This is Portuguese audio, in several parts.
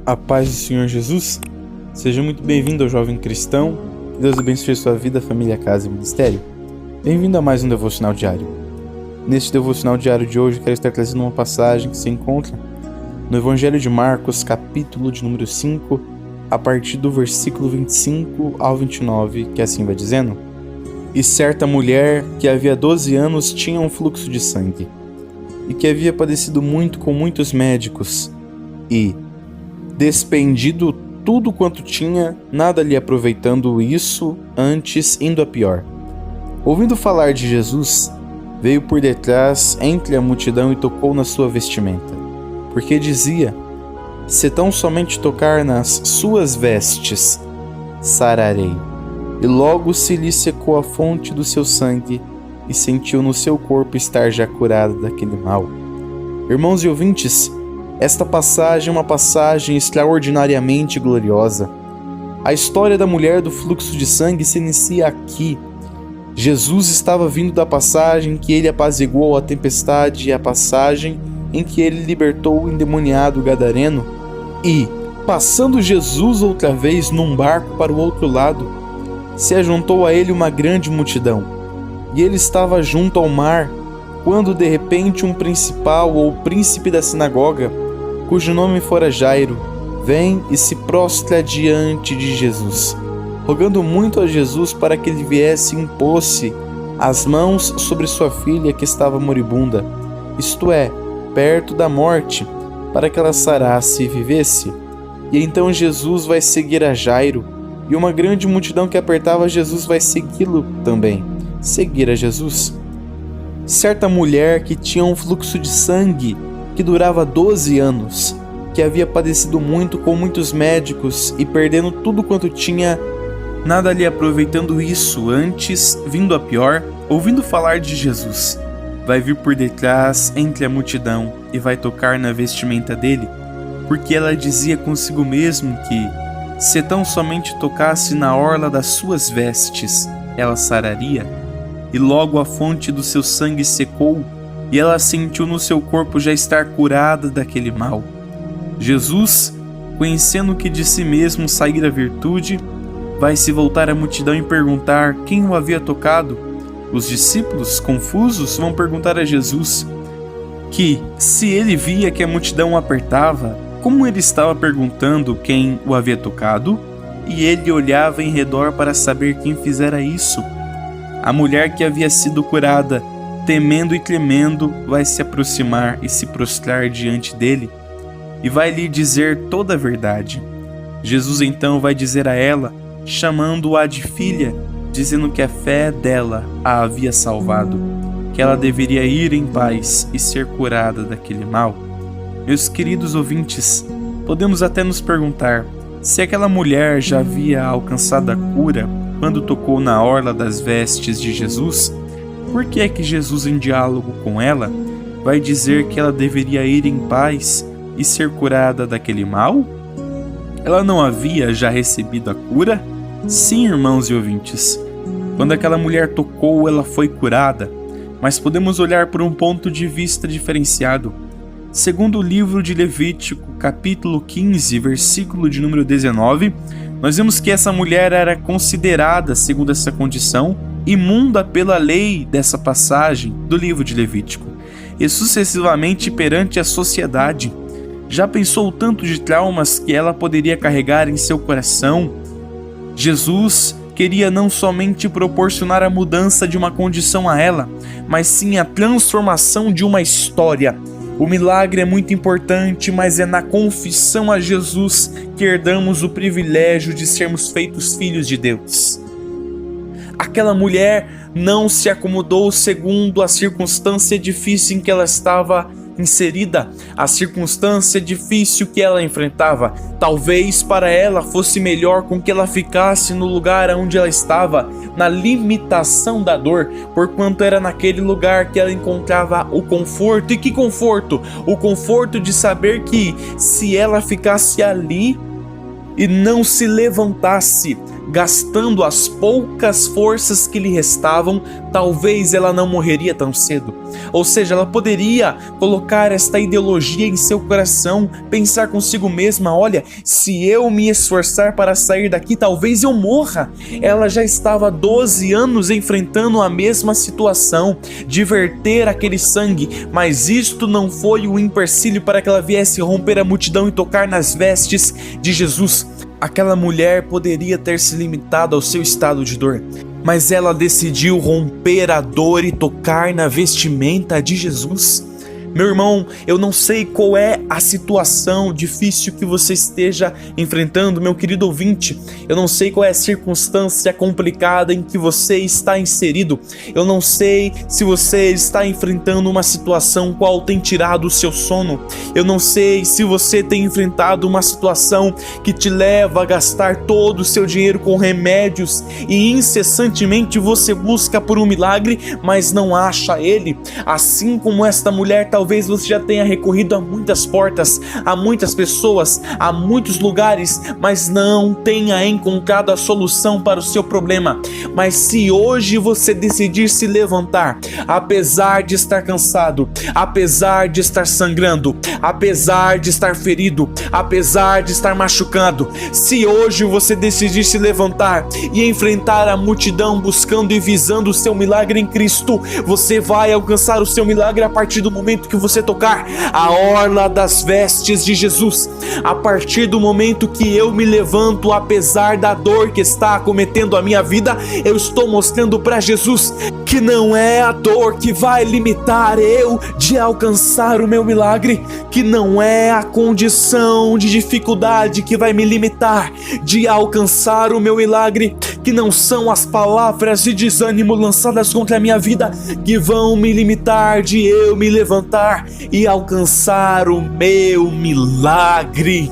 A paz do Senhor Jesus. Seja muito bem-vindo ao Jovem Cristão. Que Deus abençoe a sua vida, família, casa e ministério. Bem-vindo a mais um Devocional Diário. Neste Devocional Diário de hoje, quero estar trazendo uma passagem que se encontra no Evangelho de Marcos, capítulo de número 5, a partir do versículo 25 ao 29, que assim vai dizendo: E certa mulher que havia 12 anos tinha um fluxo de sangue, e que havia padecido muito com muitos médicos, e, despendido tudo quanto tinha, nada lhe aproveitando isso, antes indo a pior. Ouvindo falar de Jesus, veio por detrás entre a multidão e tocou na sua vestimenta, porque dizia: Se tão somente tocar nas suas vestes, sararei. E logo se lhe secou a fonte do seu sangue, e sentiu no seu corpo estar já curado daquele mal. Irmãos e ouvintes, esta passagem é uma passagem extraordinariamente gloriosa. A história da mulher do fluxo de sangue se inicia aqui. Jesus estava vindo da passagem em que ele apaziguou a tempestade e a passagem em que ele libertou o endemoniado gadareno. E, passando Jesus outra vez num barco para o outro lado, se ajuntou a ele uma grande multidão. E ele estava junto ao mar, quando de repente um principal ou príncipe da sinagoga, cujo nome fora Jairo, vem e se prostra diante de Jesus, rogando muito a Jesus para que ele viesse e impôsse as mãos sobre sua filha que estava moribunda, isto é, perto da morte, para que ela sarasse e vivesse. E então Jesus vai seguir a Jairo, e uma grande multidão que apertava Jesus vai segui-lo também, seguir a Jesus. Certa mulher que tinha um fluxo de sangue que durava 12 anos, que havia padecido muito com muitos médicos e perdendo tudo quanto tinha, nada lhe aproveitando isso, antes, vindo a pior, ouvindo falar de Jesus, vai vir por detrás entre a multidão e vai tocar na vestimenta dele, porque ela dizia consigo mesmo que, se tão somente tocasse na orla das suas vestes, ela sararia, e logo a fonte do seu sangue secou, e ela sentiu no seu corpo já estar curada daquele mal. Jesus, conhecendo que de si mesmo saíra a virtude, vai se voltar à multidão e perguntar quem o havia tocado. Os discípulos, confusos, vão perguntar a Jesus que, se ele via que a multidão o apertava, como ele estava perguntando quem o havia tocado, e ele olhava em redor para saber quem fizera isso. A mulher que havia sido curada, temendo e tremendo, vai se aproximar e se prostrar diante dele, e vai lhe dizer toda a verdade. Jesus então vai dizer a ela, chamando-a de filha, dizendo que a fé dela a havia salvado, que ela deveria ir em paz e ser curada daquele mal. Meus queridos ouvintes, podemos até nos perguntar se aquela mulher já havia alcançado a cura quando tocou na orla das vestes de Jesus. Por que é que Jesus, em diálogo com ela, vai dizer que ela deveria ir em paz e ser curada daquele mal? Ela não havia já recebido a cura? Sim, irmãos e ouvintes. Quando aquela mulher tocou, ela foi curada, mas podemos olhar por um ponto de vista diferenciado. Segundo o livro de Levítico, capítulo 15, versículo de número 19, nós vemos que essa mulher era considerada, segundo essa condição, imunda pela lei dessa passagem do livro de Levítico, e sucessivamente perante a sociedade. Já pensou o tanto de traumas que ela poderia carregar em seu coração? Jesus queria não somente proporcionar a mudança de uma condição a ela, mas sim a transformação de uma história. O milagre é muito importante, mas é na confissão a Jesus que herdamos o privilégio de sermos feitos filhos de Deus. Aquela mulher não se acomodou segundo a circunstância difícil em que ela estava inserida, a circunstância difícil que ela enfrentava. Talvez para ela fosse melhor com que ela ficasse no lugar onde ela estava, na limitação da dor, porquanto era naquele lugar que ela encontrava o conforto. E que conforto? O conforto de saber que, se ela ficasse ali e não se levantasse, gastando as poucas forças que lhe restavam, talvez ela não morreria tão cedo. Ou seja, ela poderia colocar esta ideologia em seu coração, pensar consigo mesma: olha, se eu me esforçar para sair daqui, talvez eu morra. Ela já estava há 12 anos enfrentando a mesma situação de verter aquele sangue, mas isto não foi o empecilho para que ela viesse romper a multidão e tocar nas vestes de Jesus. Aquela mulher poderia ter se limitado ao seu estado de dor, mas ela decidiu romper a dor e tocar na vestimenta de Jesus. Meu irmão, eu não sei qual é a situação difícil que você esteja enfrentando, meu querido ouvinte. Eu não sei qual é a circunstância complicada em que você está inserido. Eu não sei se você está enfrentando uma situação qual tem tirado o seu sono. Eu não sei se você tem enfrentado uma situação que te leva a gastar todo o seu dinheiro com remédios e incessantemente você busca por um milagre, mas não acha ele. Assim como esta mulher, talvez você já tenha recorrido a muitas portas, a muitas pessoas, a muitos lugares, mas não tenha encontrado a solução para o seu problema. Mas se hoje você decidir se levantar, apesar de estar cansado, apesar de estar sangrando, apesar de estar ferido, apesar de estar machucado, se hoje você decidir se levantar e enfrentar a multidão buscando e visando o seu milagre em Cristo, você vai alcançar o seu milagre a partir do momento que você tocar a orla das vestes de Jesus. A partir do momento que eu me levanto, apesar da dor que está acometendo a minha vida, eu estou mostrando para Jesus que não é a dor que vai limitar eu de alcançar o meu milagre, que não é a condição de dificuldade que vai me limitar de alcançar o meu milagre, que não são as palavras de desânimo lançadas contra a minha vida que vão me limitar de eu me levantar e alcançar o meu milagre.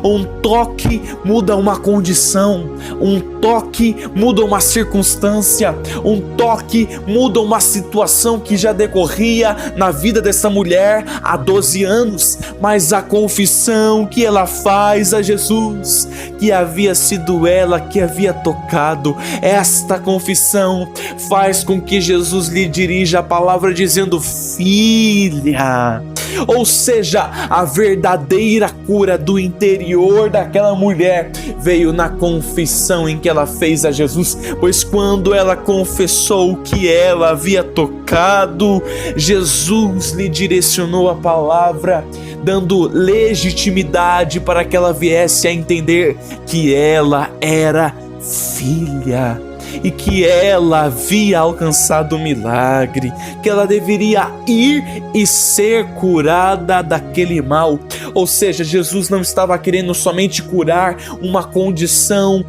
Um toque muda uma condição, um toque muda uma circunstância, um toque muda uma situação que já decorria na vida dessa mulher há 12 anos, mas a confissão que ela faz a Jesus, que havia sido ela que havia tocado, esta confissão faz com que Jesus lhe dirija a palavra dizendo: filha. Ou seja, a verdadeira cura do interior daquela mulher veio na confissão em que ela fez a Jesus, pois quando ela confessou que ela havia tocado, Jesus lhe direcionou a palavra, dando legitimidade para que ela viesse a entender que ela era filha e que ela havia alcançado o milagre, que ela deveria ir e ser curada daquele mal. Ou seja, Jesus não estava querendo somente curar uma condição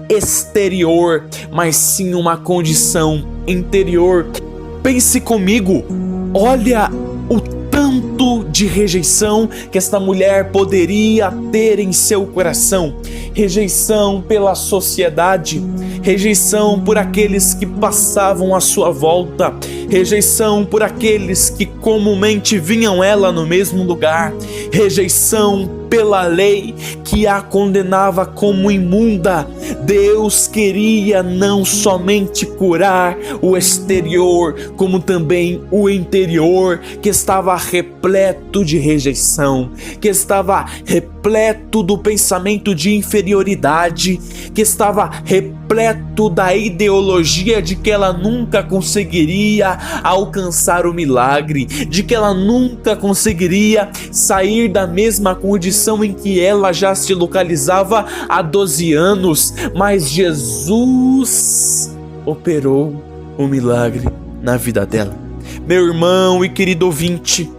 exterior, mas sim uma condição interior. Pense comigo, olha o tanto de rejeição que esta mulher poderia ter em seu coração. Rejeição pela sociedade, rejeição por aqueles que passavam à sua volta, rejeição por aqueles que comumente vinham ela no mesmo lugar, rejeição pela lei que a condenava como imunda. Deus queria não somente curar o exterior, como também o interior, que estava repleto de rejeição, que estava repleto do pensamento de inferioridade, que estava repleto da ideologia de que ela nunca conseguiria alcançar o milagre, de que ela nunca conseguiria sair da mesma condição em que ela já se localizava há 12 anos, mas Jesus operou um milagre na vida dela. Meu irmão e querido ouvinte,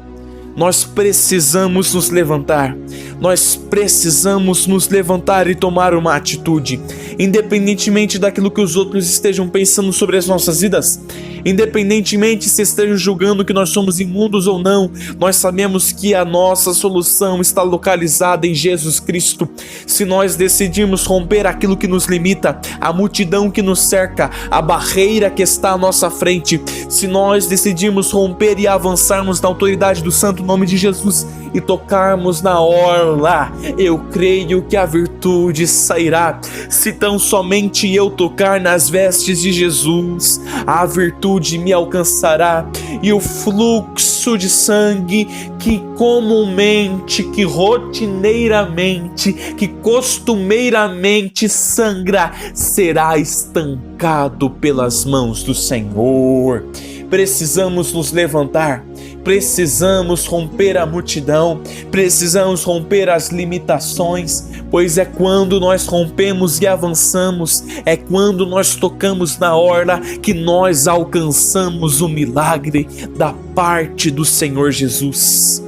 nós precisamos nos levantar, nós precisamos nos levantar e tomar uma atitude, independentemente daquilo que os outros estejam pensando sobre as nossas vidas, independentemente se estejam julgando que nós somos imundos ou não, nós sabemos que a nossa solução está localizada em Jesus Cristo. Se nós decidirmos romper aquilo que nos limita, a multidão que nos cerca, a barreira que está à nossa frente, se nós decidirmos romper e avançarmos na autoridade do santo nome de Jesus e tocarmos na orla, eu creio que a virtude sairá. Se tão somente eu tocar nas vestes de Jesus, a virtude me alcançará e o fluxo de sangue que comumente, que rotineiramente, que costumeiramente sangra, será estancado pelas mãos do Senhor. Precisamos nos levantar, precisamos romper a multidão, precisamos romper as limitações, pois é quando nós rompemos e avançamos, é quando nós tocamos na orla que nós alcançamos o milagre da parte do Senhor Jesus.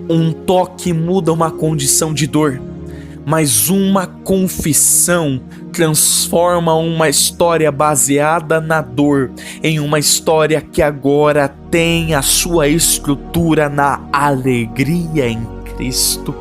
Um toque muda uma condição de dor, mas uma confissão transforma uma história baseada na dor em uma história que agora tem a sua estrutura na alegria em Cristo.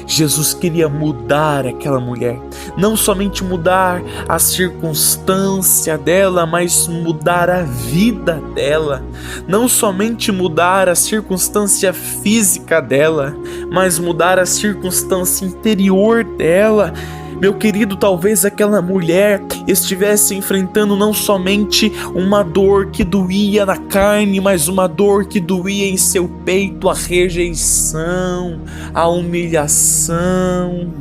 Jesus queria mudar aquela mulher, não somente mudar a circunstância dela, mas mudar a vida dela, não somente mudar a circunstância física dela, mas mudar a circunstância interior dela. Meu querido, talvez aquela mulher estivesse enfrentando não somente uma dor que doía na carne, mas uma dor que doía em seu peito, a rejeição, a humilhação.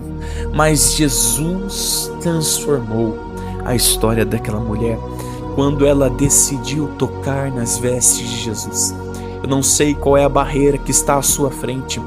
Mas Jesus transformou a história daquela mulher quando ela decidiu tocar nas vestes de Jesus. Eu não sei qual é a barreira que está à sua frente.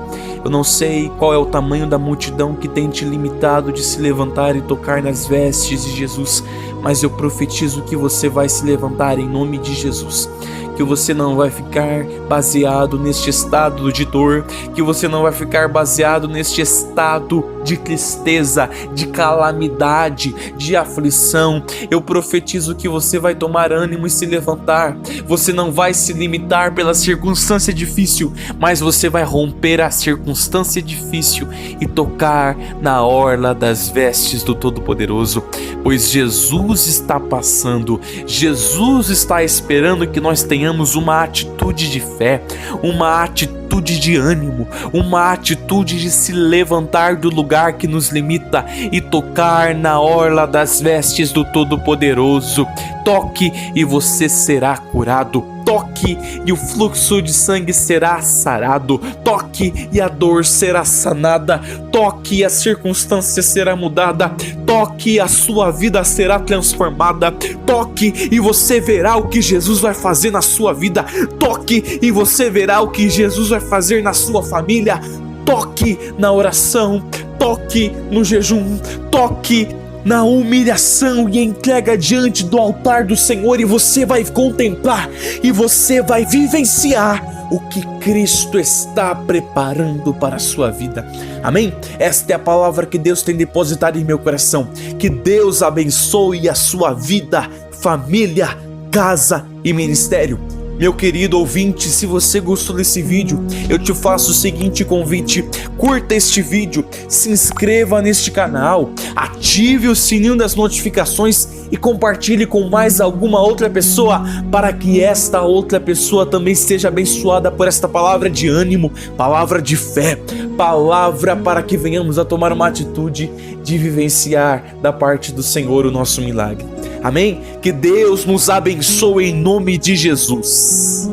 Eu não sei qual é o tamanho da multidão que tem te limitado de se levantar e tocar nas vestes de Jesus, mas eu profetizo que você vai se levantar em nome de Jesus, que você não vai ficar baseado neste estado de dor, que você não vai ficar baseado neste estado de tristeza, de calamidade, de aflição. Eu profetizo que você vai tomar ânimo e se levantar. Você não vai se limitar pela circunstância difícil, mas você vai romper a circunstância difícil e tocar na orla das vestes do Todo-Poderoso, pois Jesus está passando, Jesus está esperando que nós tenhamos uma atitude de fé, uma atitude de ânimo, uma atitude de se levantar do lugar que nos limita e tocar na orla das vestes do Todo-Poderoso. Toque e você será curado. Toque e o fluxo de sangue será sarado. Toque e a dor será sanada. Toque e a circunstância será mudada. Toque e a sua vida será transformada. Toque e você verá o que Jesus vai fazer na sua vida. Toque e você verá o que Jesus vai fazer na sua família. Toque na oração. Toque no jejum. Toque na humilhação e entrega diante do altar do Senhor, e você vai contemplar e você vai vivenciar o que Cristo está preparando para a sua vida. Amém? Esta é a palavra que Deus tem depositado em meu coração. Que Deus abençoe a sua vida, família, casa e ministério. Meu querido ouvinte, se você gostou desse vídeo, eu te faço o seguinte convite: curta este vídeo, se inscreva neste canal, ative o sininho das notificações e compartilhe com mais alguma outra pessoa, para que esta outra pessoa também seja abençoada por esta palavra de ânimo, palavra de fé, palavra para que venhamos a tomar uma atitude de vivenciar da parte do Senhor o nosso milagre. Amém? Que Deus nos abençoe em nome de Jesus.